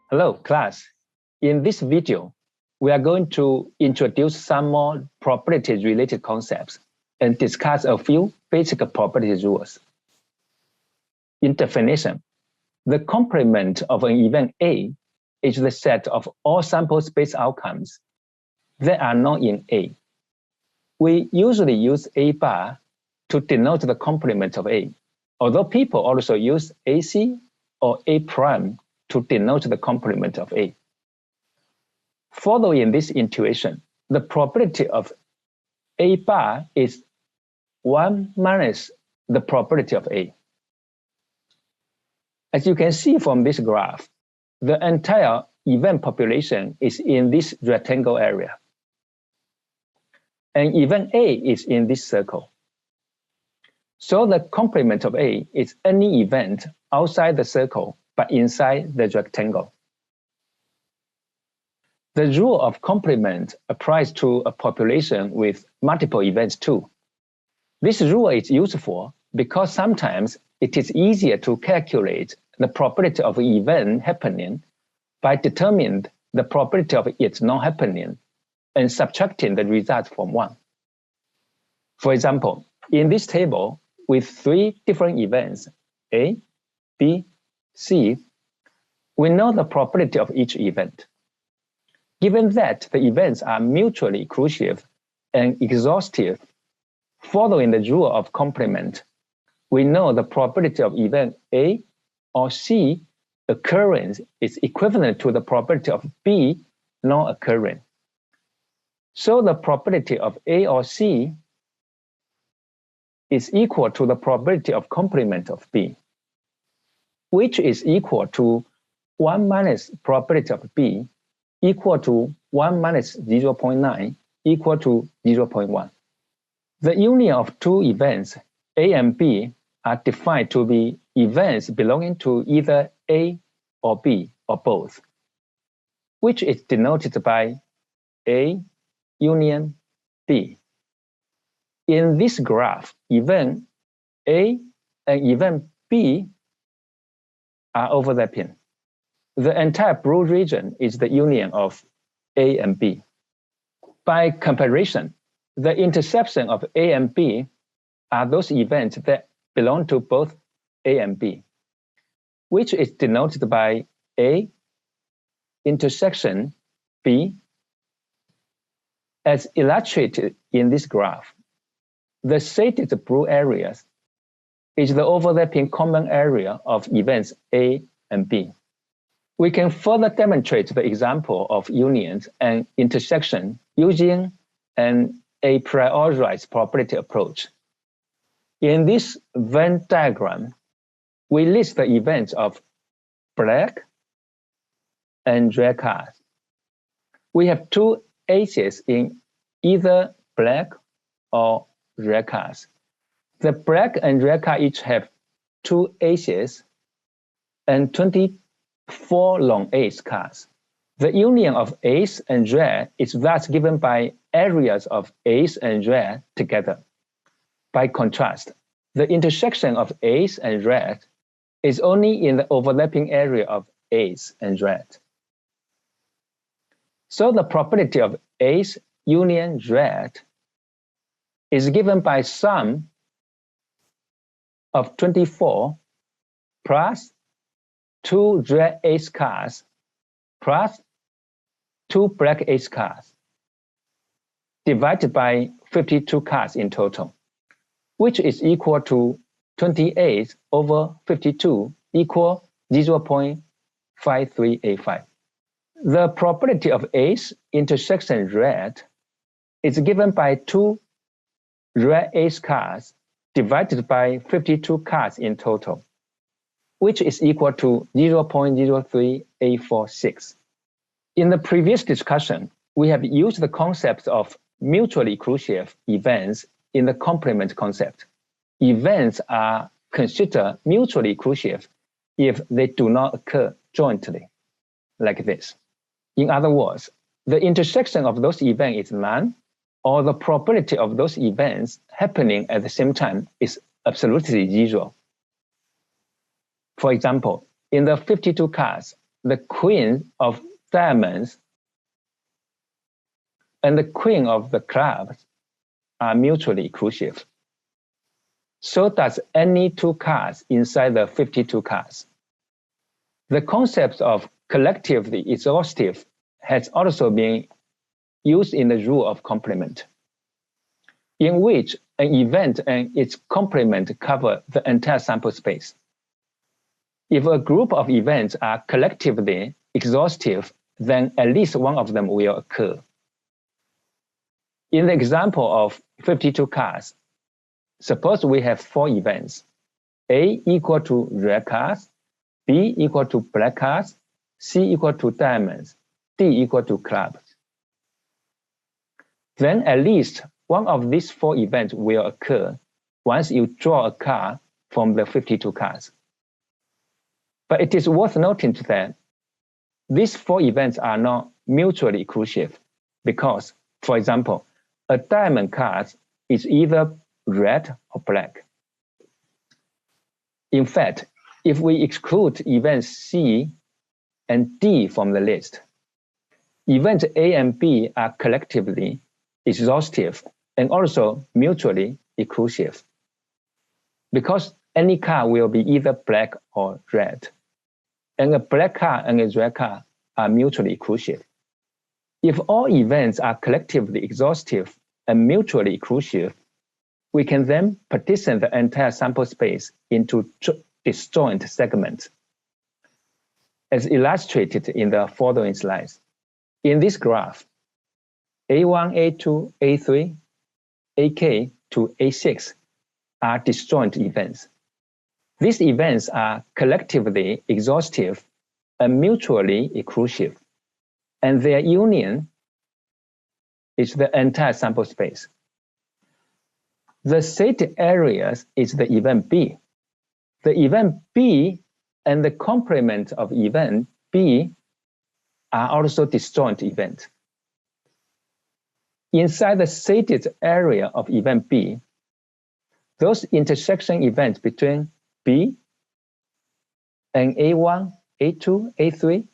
Hello, class. In this video, we are going to introduce some more property-related concepts and discuss a few basic property rules. In definition, the complement of an event A is the set of all sample space outcomes that are known in A. We usually use A bar to denote the complement of A, although people also use AC or A prime to denote the complement of A. Following this intuition, the probability of A bar is 1 minus the probability of A. As you can see from this graph, the entire event population is in this rectangle area. And event A is in this circle. So the complement of A is any event outside the circle but inside the rectangle. The rule of complement applies to a population with multiple events too. This rule is useful because sometimes it is easier to calculate the probability of an event happening by determining the probability of its not happening and subtracting the result from 1. For example, in this table with 3 different events, A, B, C, we know the probability of each event. Given that the events are mutually exclusive and exhaustive, following the rule of complement, we know the probability of event A or C occurring is equivalent to the probability of B not occurring. So the probability of A or C is equal to the probability of complement of B, which is equal to 1 minus probability of B equal to 1 minus 0.9 equal to 0.1. The union of 2 events, A and B, are defined to be events belonging to either A or B or both, which is denoted by A union B. In this graph, event A and event B are overlapping. The entire blue region is the union of A and B. By comparison, the intersection of A and B are those events that belong to both A and B, which is denoted by A intersection B. As illustrated in this graph, the shaded blue areas is the overlapping common area of events A and B. We can further demonstrate the example of unions and intersection using an a priorized probability approach. In this Venn diagram, we list the events of black and red cars. We have 2 aces in either black or red cars. The black and red car each have 2 aces and 24 long ace cars. The union of ace and red is thus given by areas of ace and red together. By contrast, the intersection of ace and red is only in the overlapping area of ace and red. So the probability of ace union red is given by sum of 24 plus 2 red ace cars plus 2 black ace cars divided by 52 cars in total, which is equal to 28 over 52 equal 0.5385. The probability of ace intersection red is given by 2 red ace cars divided by 52 cars in total, which is equal to 0.03846. In the previous discussion, we have used the concept of mutually exclusive events in the complement concept. Events are considered mutually exclusive if they do not occur jointly, like this. In other words, the intersection of those events is none, or the probability of those events happening at the same time is absolutely 0. For example, in the 52 cars, the queen of diamonds and the queen of the clubs are mutually exclusive. So does any two cards inside the 52 cards. The concept of collectively exhaustive has also been used in the rule of complement, in which an event and its complement cover the entire sample space. If a group of events are collectively exhaustive, then at least one of them will occur. In the example of 52 cards, suppose we have 4 events, A equal to red cards, B equal to black cards, C equal to diamonds, D equal to clubs. Then at least one of these 4 events will occur once you draw a card from the 52 cards. But it is worth noting that these 4 events are not mutually exclusive because, for example, a diamond card is either red or black. In fact, if we exclude events C and D from the list, events A and B are collectively exhaustive and also mutually exclusive, because any card will be either black or red, and a black card and a red card are mutually exclusive. If all events are collectively exhaustive and mutually exclusive, we can then partition the entire sample space into disjoint segments, as illustrated in the following slides. In this graph, A1, A2, A3, AK to A6 are disjoint events. These events are collectively exhaustive and mutually exclusive, and their union is the entire sample space. The set areas is the event B. The event B and the complement of event B are also disjoint events. Inside the shaded area of event B, those intersection events between B and A1, A2, A3,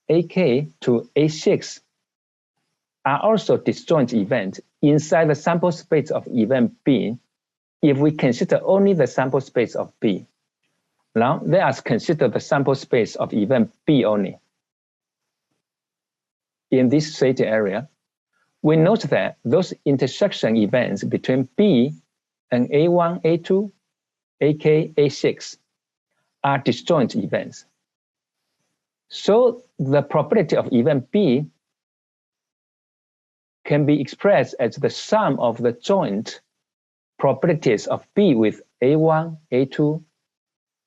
AK to A6 are also disjoint events inside the sample space of event B if we consider only the sample space of B. Now, let us consider the sample space of event B only. In this shaded area, we note that those intersection events between B and A1, A2, AK, A6 are disjoint events. So the probability of event B can be expressed as the sum of the joint probabilities of B with A1, A2,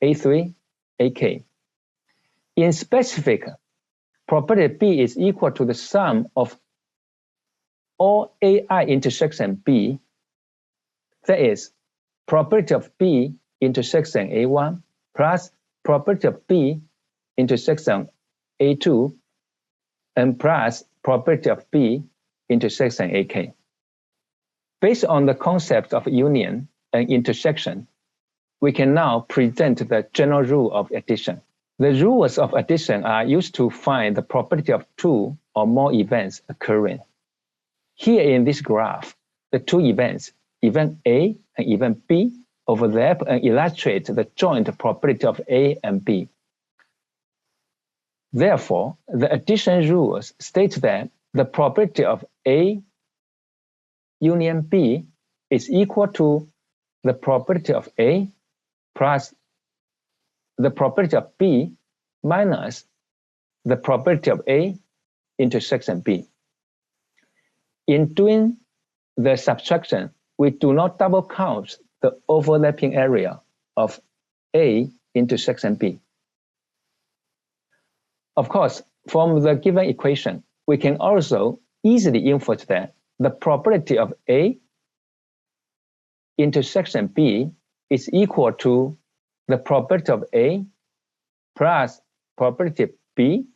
A3, AK. In specific, probability B is equal to the sum of all AI intersection B, that is, probability of B intersection A1 plus probability of B intersection A2 and plus probability of B intersection AK. Based on the concept of union and intersection, we can now present the general rule of addition. The rules of addition are used to find the probability of 2 or more events occurring. Here in this graph, the 2 events, event A and event B, overlap and illustrate the joint probability of A and B. Therefore, the addition rules state that the probability of A union B is equal to the probability of A plus the probability of B minus the probability of A intersection B. In doing the subtraction, we do not double count the overlapping area of A intersection B. Of course, from the given equation, we can also easily infer that the probability of A intersection B is equal to the probability of A plus probability of B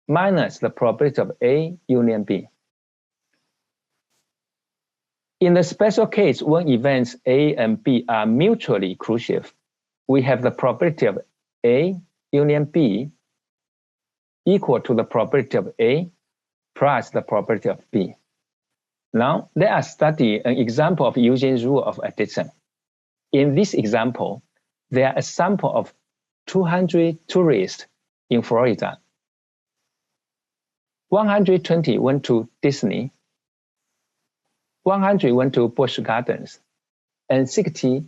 minus the probability of A union B. In the special case when events A and B are mutually exclusive, we have the probability of A union B equal to the probability of A plus the probability of B. Now, let us study an example of using rule of addition. In this example, there are a sample of 200 tourists in Florida. 120 went to Disney, 100 went to Busch Gardens, and 60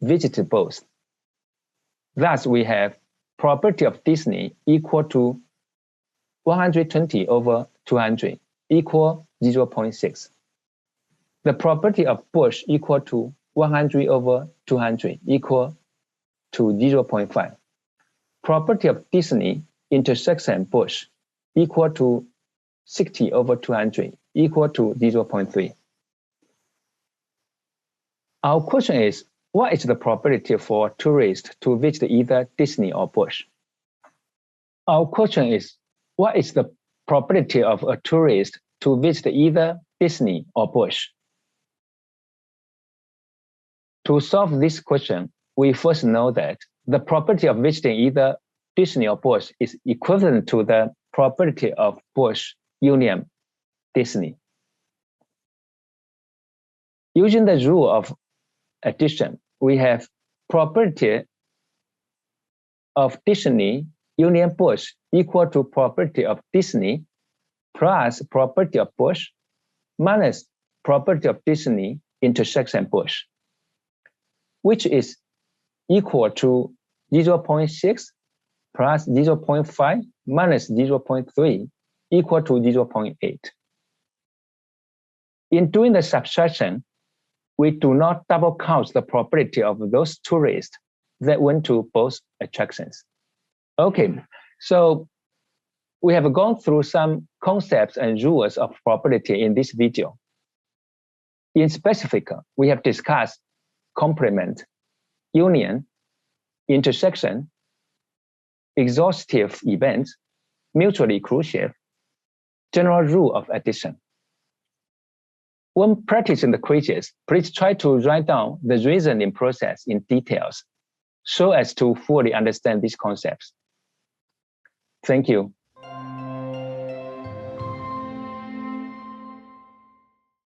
visited both. Thus, we have probability of Disney equal to 120 over 200 equal 0.6. The probability of Busch equal to 100 over 200 equal to 0.5. Probability of Disney intersection Busch equal to 60 over 200 equal to 0.3. Our question is, what is the probability for tourists to visit either Disney or Busch? Our question is, what is the probability of a tourist to visit either Disney or Busch? To solve this question, we first know that the probability of visiting either Disney or Busch is equivalent to the probability of Busch union Disney. Using the rule of addition, we have probability of Disney union Busch equal to probability of Disney plus probability of Busch minus probability of Disney intersection Busch, which is equal to 0.6 plus 0.5 minus 0.3 equal to 0.8. In doing the subtraction, we do not double count the probability of those tourists that went to both attractions. Okay, so we have gone through some concepts and rules of probability in this video. In specific, we have discussed complement, union, intersection, exhaustive events, mutually exclusive, general rule of addition. When practicing the quizzes, please try to write down the reasoning process in details so as to fully understand these concepts. Thank you.